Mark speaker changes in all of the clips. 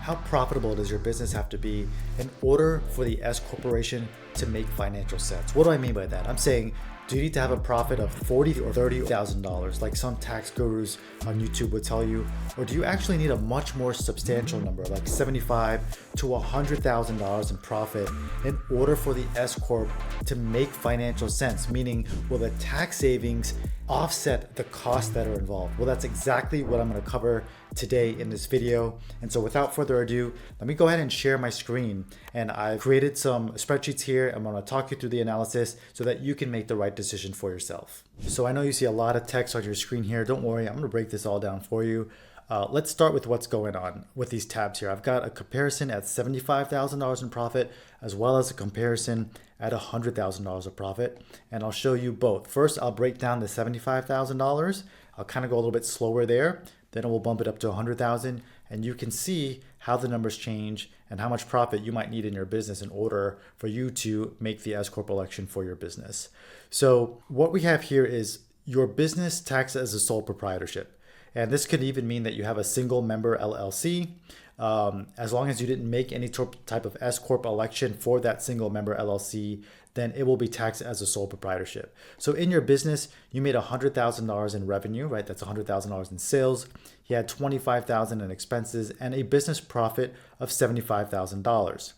Speaker 1: How profitable does your business have to be in order for the S Corporation to make financial sense? What do I mean by that? I'm saying, do you need to have a profit of $40,000 or $30,000 like some tax gurus on YouTube would tell you? Or do you actually need a much more substantial number, like $75,000 to $100,000 in profit in order for the S Corp to make financial sense? Meaning, will the tax savings offset the costs that are involved? Well, that's exactly what I'm going to cover today in this video. And so without further ado, let me go ahead and share my screen. And I've created some spreadsheets here. I'm going to talk you through the analysis so that you can make the right decision for yourself. So I know you see a lot of text on your screen here. Don't worry, I'm going to break this all down for you. Let's start with what's going on with these tabs here. I've got a comparison at $75,000 in profit, as well as a comparison at $100,000 of profit. And I'll show you both. First, I'll break down the $75,000. I'll kind of go a little bit slower there. Then we'll bump it up to $100,000, and you can see how the numbers change and how much profit you might need in your business in order for you to make the S Corp election for your business. So what we have here is your business taxed as a sole proprietorship. And this could even mean that you have a single member LLC. As long as you didn't make any type of S Corp election for that single member LLC, then it will be taxed as a sole proprietorship. So in your business, you made $100,000 in revenue, right? That's $100,000 in sales. You had $25,000 in expenses and a business profit of $75,000.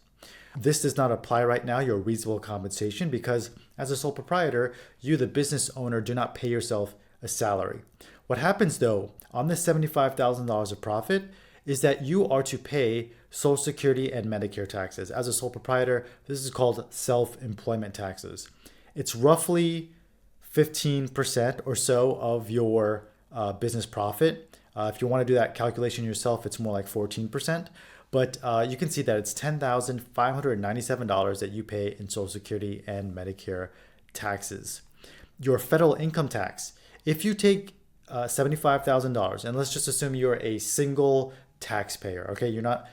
Speaker 1: This does not apply right now, your reasonable compensation, because as a sole proprietor, you, the business owner, do not pay yourself a salary. What happens though, on this $75,000 of profit, is that you are to pay Social Security and Medicare taxes. As a sole proprietor, this is called self-employment taxes. It's roughly 15% or so of your business profit. If you want to do that calculation yourself, it's more like 14%. But you can see that it's $10,597 that you pay in Social Security and Medicare taxes. Your federal income tax, if you take $75,000, and let's just assume you're a single taxpayer. Okay, you're not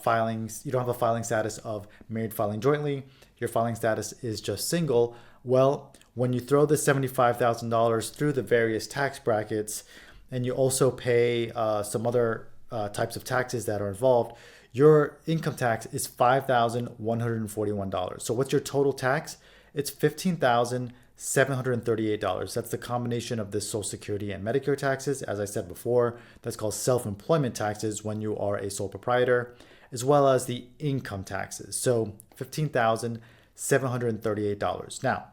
Speaker 1: filing. You don't have a filing status of married filing jointly. Your filing status is just single. Well, when you throw the $75,000 through the various tax brackets, and you also pay some other types of taxes that are involved, your income tax is $5,141. So what's your total tax? It's $15,738. That's the combination of the Social Security and Medicare taxes. As I said before, that's called self-employment taxes when you are a sole proprietor, as well as the income taxes. So $15,738. Now,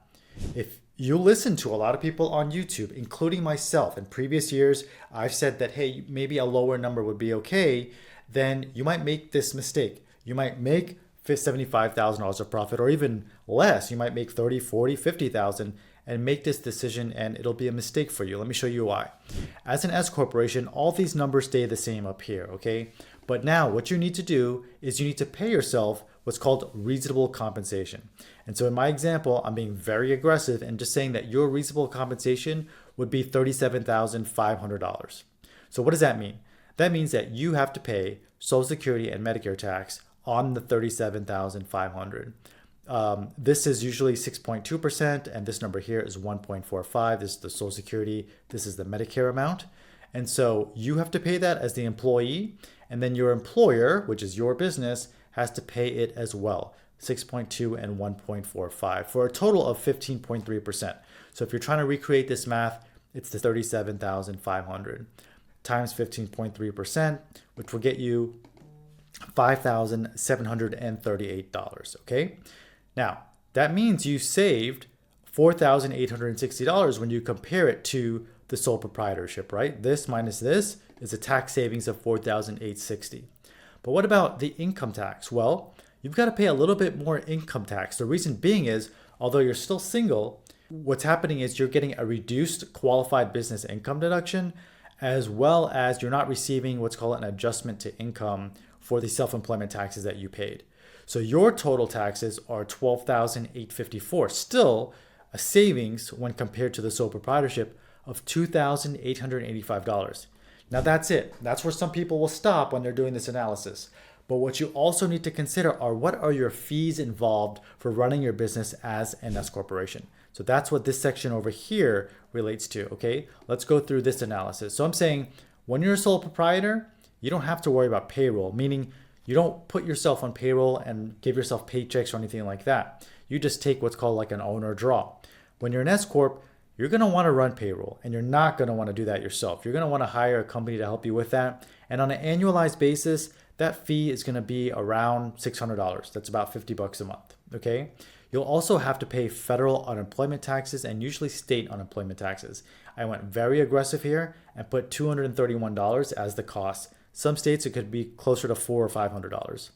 Speaker 1: if you listen to a lot of people on YouTube, including myself, in previous years, I've said that, hey, maybe a lower number would be okay, then you might make this mistake. You might make $75,000 of profit, or even less. You might make 30, 40, 50,000 and make this decision, and it'll be a mistake for you. Let me show you why. As an S corporation, all these numbers stay the same up here, okay? But now what you need to do is you need to pay yourself what's called reasonable compensation. And so in my example, I'm being very aggressive and just saying that your reasonable compensation would be $37,500. So what does that mean? That means that you have to pay Social Security and Medicare tax on the $37,500. This is usually 6.2%, and this number here is 1.45. This is the Social Security. This is the Medicare amount. And so you have to pay that as the employee, and then your employer, which is your business, has to pay it as well, 6.2 and 1.45, for a total of 15.3%. So if you're trying to recreate this math, it's the 37,500 times 15.3%, which will get you $5,738, okay? Now, that means you saved $4,860 when you compare it to the sole proprietorship, right? This minus this is a tax savings of $4,860. But what about the income tax? Well, you've got to pay a little bit more income tax. The reason being is, although you're still single, what's happening is you're getting a reduced qualified business income deduction, as well as you're not receiving what's called an adjustment to income for the self-employment taxes that you paid. So your total taxes are $12,854, still a savings when compared to the sole proprietorship of $2,885. Now that's it. That's where some people will stop when they're doing this analysis. But what you also need to consider are, what are your fees involved for running your business as an S corporation? So that's what this section over here relates to, okay? Let's go through this analysis. So I'm saying when you're a sole proprietor, you don't have to worry about payroll, meaning you don't put yourself on payroll and give yourself paychecks or anything like that. You just take what's called like an owner draw. When you're an S Corp, you're going to want to run payroll, and you're not going to want to do that yourself. You're going to want to hire a company to help you with that. And on an annualized basis, that fee is going to be around $600. That's about $50 a month. Okay. You'll also have to pay federal unemployment taxes and usually state unemployment taxes. I went very aggressive here and put $231 as the cost. Some states it could be closer to $400 or $500.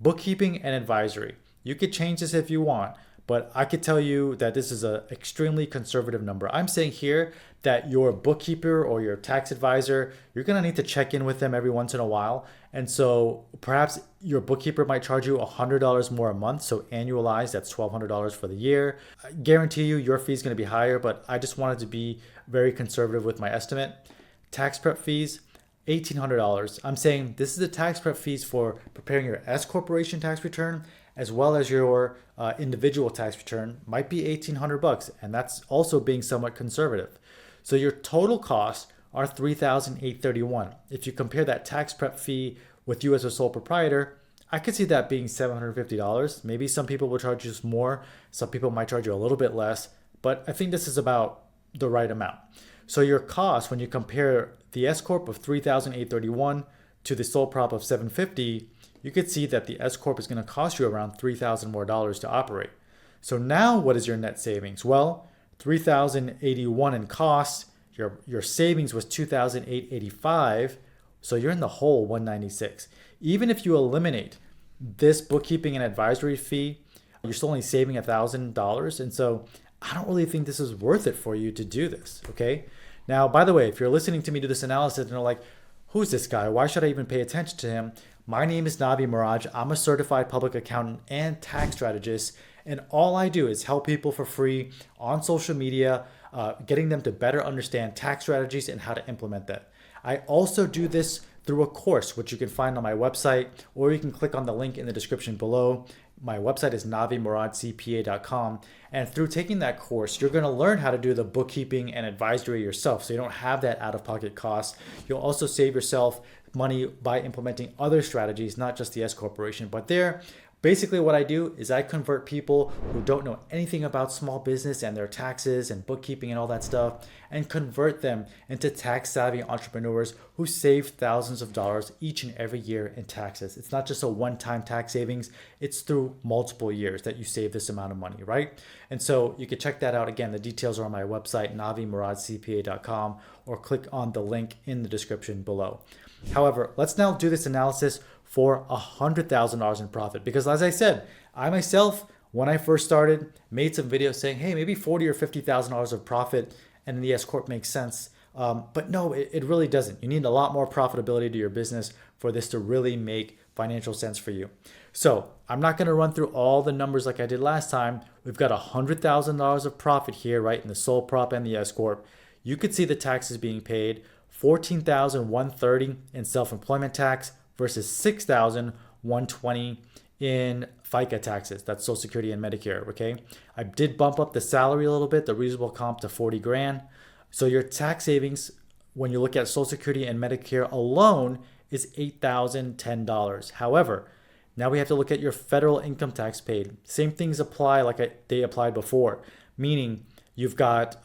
Speaker 1: Bookkeeping and advisory. You could change this if you want, but I could tell you that this is an extremely conservative number. I'm saying here that your bookkeeper or your tax advisor, you're going to need to check in with them every once in a while. And so perhaps your bookkeeper might charge you $100 more a month. So annualized, that's $1,200 for the year. I guarantee you your fee is going to be higher, but I just wanted to be very conservative with my estimate. Tax prep fees, $1,800. I'm saying this is the tax prep fees for preparing your S corporation tax return as well as your individual tax return. Might be $1,800, and that's also being somewhat conservative. So your total costs are $3,831. If you compare that tax prep fee with you as a sole proprietor, I could see that being $750. Maybe some people will charge you more. Some people might charge you a little bit less, but I think this is about the right amount. So your cost, when you compare the S Corp of $3,831 to the sole prop of $750, you could see that the S Corp is going to cost you around $3,000 more to operate. So now what is your net savings? Well, $3,081 in costs. Your savings was $2,885. So you're in the hole $196. Even if you eliminate this bookkeeping and advisory fee, you're still only saving $1,000. And so I don't really think this is worth it for you to do this. Okay. Now, by the way, if you're listening to me do this analysis and you're like, who's this guy? Why should I even pay attention to him? My name is Navi Maraj. I'm a certified public accountant and tax strategist. And all I do is help people for free on social media, getting them to better understand tax strategies and how to implement that. I also do this through a course, which you can find on my website, or you can click on the link in the description below. My website is navimarajcpa.com. And through taking that course, you're going to learn how to do the bookkeeping and advisory yourself. So you don't have that out-of-pocket cost. You'll also save yourself money by implementing other strategies, not just the S corporation. But basically what I do is I convert people who don't know anything about small business and their taxes and bookkeeping and all that stuff, and convert them into tax savvy entrepreneurs who save thousands of dollars each and every year in taxes. It's not just a one-time tax savings, it's through multiple years that you save this amount of money, right? And so you can check that out. Again, the details are on my website, navimarajcpa.com, or click on the link in the description below. However, let's now do this analysis for $100,000 in profit. Because as I said, I myself, when I first started, made some videos saying, hey, maybe $40,000 or $50,000 of profit and the S Corp makes sense. But no, it really doesn't. You need a lot more profitability to your business for this to really make financial sense for you. So I'm not going to run through all the numbers like I did last time. We've got $100,000 of profit here, right, in the sole prop and the S Corp. You could see the taxes being paid, $14,130 in self-employment tax versus $6,120 in FICA taxes. That's Social Security and Medicare, okay? I did bump up the salary a little bit, the reasonable comp to 40 grand. So your tax savings, when you look at Social Security and Medicare alone, is $8,010. However, now we have to look at your federal income tax paid. Same things apply like they applied before, meaning you've got,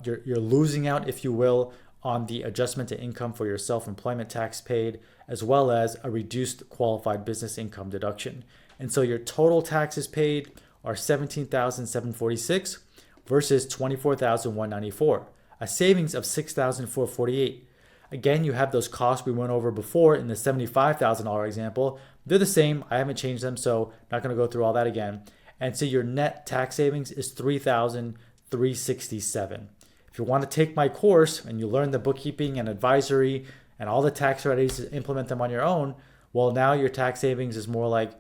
Speaker 1: you're losing out, if you will, on the adjustment to income for your self-employment tax paid, as well as a reduced qualified business income deduction. And so your total taxes paid are $17,746 versus $24,194, a savings of $6,448. Again, you have those costs we went over before in the $75,000 example. They're the same. I haven't changed them, so not going to go through all that again. And so your net tax savings is $3,367. If you want to take my course and you learn the bookkeeping and advisory and all the tax strategies to implement them on your own, well, now your tax savings is more like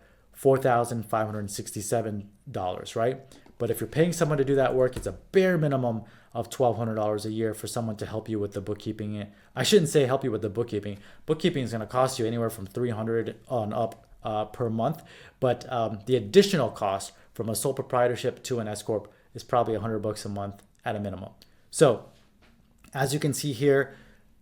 Speaker 1: $4,567, right? But if you're paying someone to do that work, it's a bare minimum of $1,200 a year for someone to help you with the bookkeeping. I shouldn't say help you with the bookkeeping. Bookkeeping is going to cost you anywhere from $300 on up per month. But the additional cost from a sole proprietorship to an S Corp is probably $100 a month at a minimum. So as you can see here,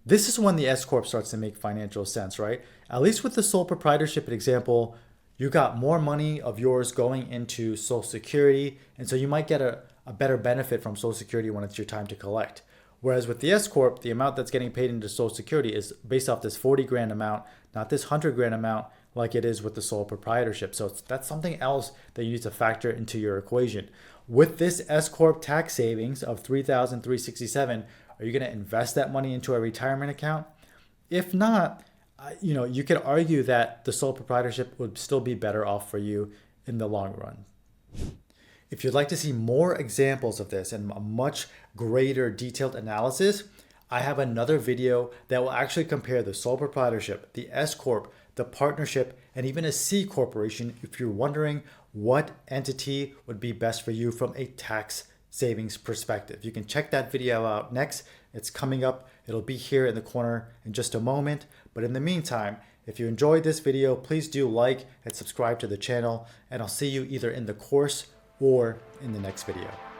Speaker 1: This is when the S Corp starts to make financial sense, right? At least with the sole proprietorship example, you got more money of yours going into Social Security, and so you might get a better benefit from Social Security when it's your time to collect. Whereas with the S Corp, the amount that's getting paid into Social Security is based off this 40 grand amount, not this 100 grand amount like it is with the sole proprietorship. So that's something else that you need to factor into your equation. With this S Corp tax savings of $3,367, are you going to invest that money into a retirement account? If not, you could argue that the sole proprietorship would still be better off for you in the long run. If you'd like to see more examples of this and a much greater detailed analysis, I have another video that will actually compare the sole proprietorship, the S Corp, the partnership, and even a C corporation if you're wondering what entity would be best for you from a tax savings perspective. You can check that video out next. It's coming up. It'll be here in the corner in just a moment. But in the meantime, if you enjoyed this video, please do like and subscribe to the channel, and I'll see you either in the course or in the next video.